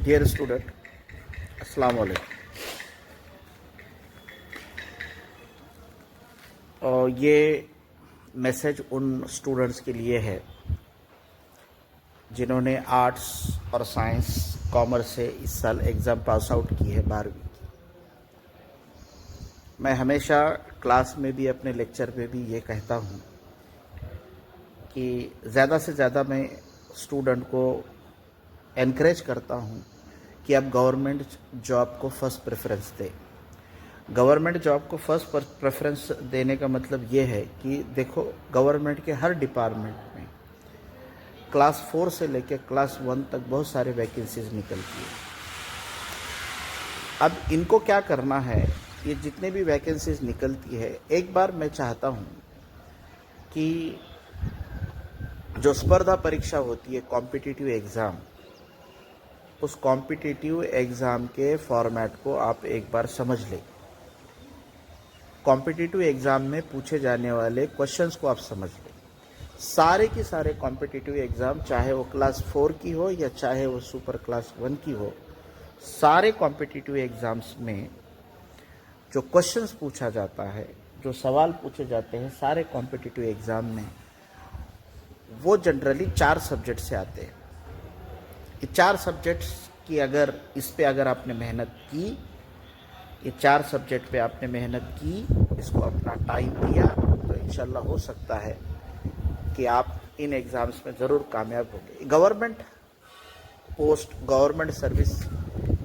Dear student, अस्सलाम वालेकुम। और ये मैसेज उन स्टूडेंट्स के लिए है जिन्होंने आर्ट्स और साइंस कॉमर्स से इस साल एग्ज़ाम पास आउट की है 12वीं। मैं हमेशा क्लास में भी अपने लेक्चर में भी ये कहता हूँ कि ज़्यादा से ज़्यादा मैं स्टूडेंट को एनकरेज करता हूँ कि आप गवर्नमेंट जॉब को फर्स्ट प्रेफरेंस दें। गवर्नमेंट जॉब को फर्स्ट प्रेफरेंस देने का मतलब ये है कि देखो, गवर्नमेंट के हर डिपार्टमेंट में क्लास 4 से लेकर क्लास 1 तक बहुत सारे वैकेंसीज निकलती है। अब इनको क्या करना है, ये जितने भी वैकेंसीज निकलती है, एक बार मैं चाहता हूँ कि जो स्पर्धा परीक्षा होती है, कॉम्पिटिटिव एग्ज़ाम, उस कॉम्पिटिटिव एग्ज़ाम के फॉर्मेट को आप एक बार समझ लें। कॉम्पिटिटिव एग्ज़ाम में पूछे जाने वाले क्वेश्चंस को आप समझ लें। सारे के सारे कॉम्पिटिटिव एग्ज़ाम, चाहे वो क्लास 4 की हो या चाहे वो सुपर क्लास 1 की हो, सारे कॉम्पिटिटिव एग्ज़ाम्स में जो क्वेश्चंस पूछा जाता है, जो सवाल पूछे जाते हैं सारे कॉम्पिटिटिव एग्ज़ाम में, वो जनरली 4 सब्जेक्ट से आते हैं। ये 4 सब्जेक्ट्स की अगर आपने मेहनत की, ये 4 सब्जेक्ट पे आपने मेहनत की, इसको अपना टाइम दिया, तो इंशाल्लाह हो सकता है कि आप इन एग्ज़ाम्स में ज़रूर कामयाब होंगे। गवर्नमेंट पोस्ट, गवर्नमेंट सर्विस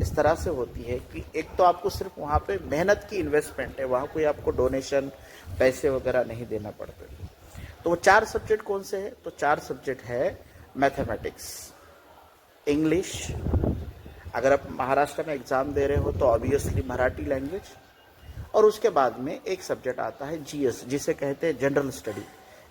इस तरह से होती है कि एक तो आपको सिर्फ वहाँ पे मेहनत की इन्वेस्टमेंट है, वहाँ कोई आपको डोनेशन, पैसे वगैरह नहीं देना पड़ते। तो वो 4 सब्जेक्ट कौन से हैं? तो 4 सब्जेक्ट है मैथमेटिक्स, इंग्लिश, अगर आप महाराष्ट्र में एग्ज़ाम दे रहे हो तो ऑब्वियसली मराठी लैंग्वेज, और उसके बाद में एक सब्जेक्ट आता है जीएस, जिसे कहते हैं जनरल स्टडी।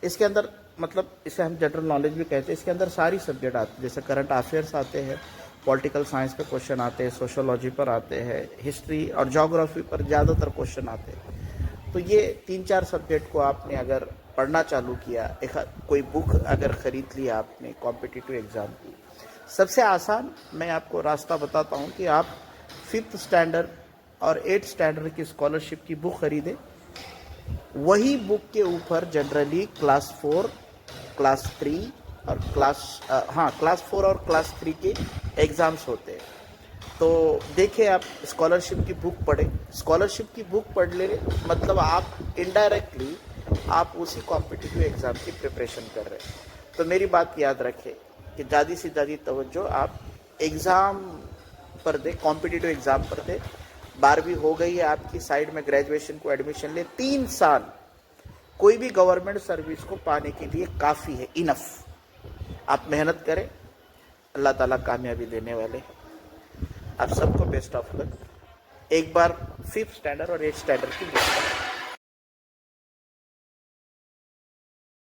इसके अंदर मतलब इसे हम जनरल नॉलेज भी कहते हैं। इसके अंदर सारी सब्जेक्ट आते हैं, जैसे करंट अफेयर्स आते हैं, पॉलिटिकल साइंस के क्वेश्चन आते हैं, सोशोलॉजी पर आते हैं, हिस्ट्री और ज्योग्राफी पर ज़्यादातर क्वेश्चन आते हैं। तो ये 3-4 सब्जेक्ट को आपने अगर पढ़ना चालू किया, कोई बुक अगर ख़रीद लिया आपने कॉम्पिटिटिव एग्ज़ाम की, सबसे आसान मैं आपको रास्ता बताता हूँ कि आप 5th स्टैंडर्ड और 8th स्टैंडर्ड की स्कॉलरशिप की बुक खरीदें। वही बुक के ऊपर जनरली क्लास 4, क्लास 3 और क्लास 4 और क्लास 3 के एग्ज़ाम्स होते हैं। तो देखिए, आप स्कॉलरशिप की बुक पढ़ें। स्कॉलरशिप की बुक पढ़ ले मतलब आप इनडायरेक्टली आप उसी कॉम्पिटिटिव एग्ज़ाम की प्रिपरेशन कर रहे हैं। तो मेरी बात याद रखें कि ज़्यादा से ज़्यादा तवज्जो आप एग्ज़ाम पर दें, कॉम्पिटिटिव एग्ज़ाम पर दें। 12वीं हो गई है आपकी, साइड में ग्रेजुएशन को एडमिशन ले। 3 साल कोई भी गवर्नमेंट सर्विस को पाने के लिए काफ़ी है, इनफ। आप मेहनत करें, अल्लाह ताला कामयाबी देने वाले हैं। आप सबको बेस्ट ऑफ लक। एक बार 5th स्टैंडर्ड और 8th स्टैंडर्ड की बुक